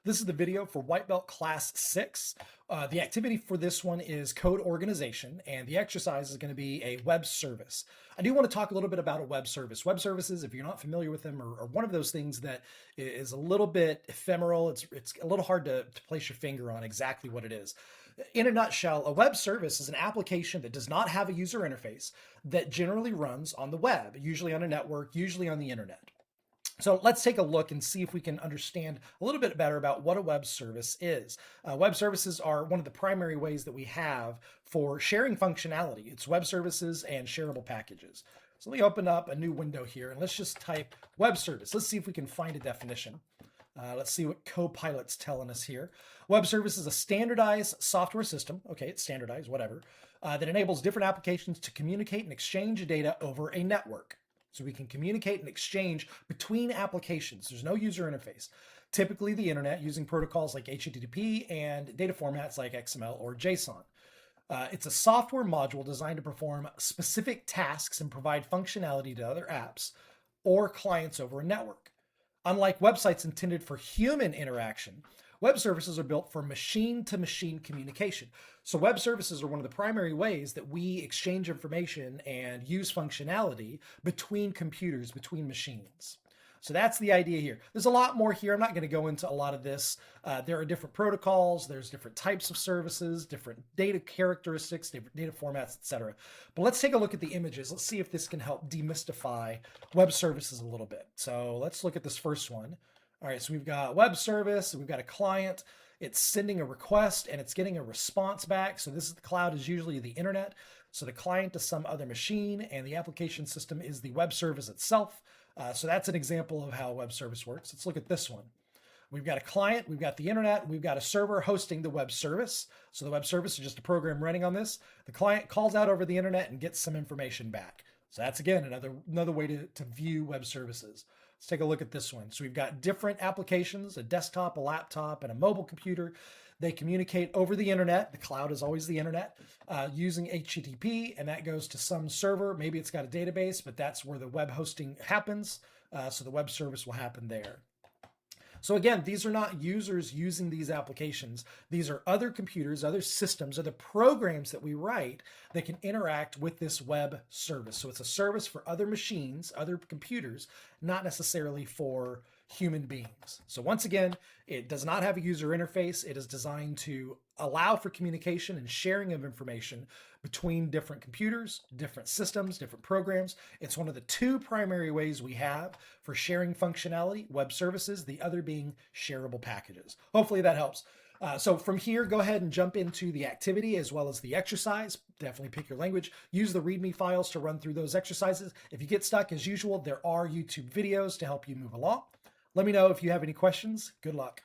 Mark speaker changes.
Speaker 1: This is the video for White Belt Class 6. The activity for this one is code organization, and the exercise is going to be a web service. I do want to talk a little bit about a web service. Web services, if you're not familiar with them, are one of those things that is a little bit ephemeral. It's a little hard to place your finger on exactly what it is. In a nutshell, a web service is an application that does not have a user interface that generally runs on the web, usually on a network, usually on the internet. So let's take a look and see if we can understand a little bit better about what a web service is. Web services are one of the primary ways that we have for sharing functionality. It's web services and shareable packages. So let me open up a new window here and let's just type web service. Let's see if we can find a definition. Let's see what Copilot's telling us here. Web service is a standardized software system, okay, it's standardized, whatever, that enables different applications to communicate and exchange data over a network. So we can communicate and exchange between applications. There's no user interface. Typically the internet using protocols like HTTP and data formats like XML or JSON. It's a software module designed to perform specific tasks and provide functionality to other apps or clients over a network. Unlike websites intended for human interaction, web services are built for machine-to-machine communication. So web services are one of the primary ways that we exchange information and use functionality between computers, between machines. So that's the idea here. There's a lot more here. I'm not going to go into a lot of this. There are different protocols, there's different types of services, different data characteristics, different data formats, etc. But let's take a look at the images. Let's see if this can help demystify web services a little bit. So let's look at this first one. All right, so we've got web service, we've got a client, it's sending a request and it's getting a response back. So the cloud is usually the internet. So the client is some other machine and the application system is the web service itself. So that's an example of how a web service works. Let's look at this one. We've got a client, we've got the internet, we've got a server hosting the web service. So the web service is just a program running on this. The client calls out over the internet and gets some information back. So that's, again, another way to view web services. Let's take a look at this one. So we've got different applications, a desktop, a laptop, and a mobile computer. They communicate over the internet. The cloud is always the internet, using HTTP, and that goes to some server. Maybe it's got a database, but that's where the web hosting happens. So the web service will happen there. So again, these are not users using these applications. These are other computers, other systems, other programs that we write that can interact with this web service. So it's a service for other machines, other computers, not necessarily for human beings. So once again, it does not have a user interface. It is designed to allow for communication and sharing of information between different computers, different systems, different programs. It's one of the two primary ways we have for sharing functionality, web services, the other being shareable packages. Hopefully that helps. So from here, go ahead and jump into the activity as well as the exercise. Definitely pick your language. Use the README files to run through those exercises. If you get stuck, as usual, there are YouTube videos to help you move along. Let me know if you have any questions. Good luck.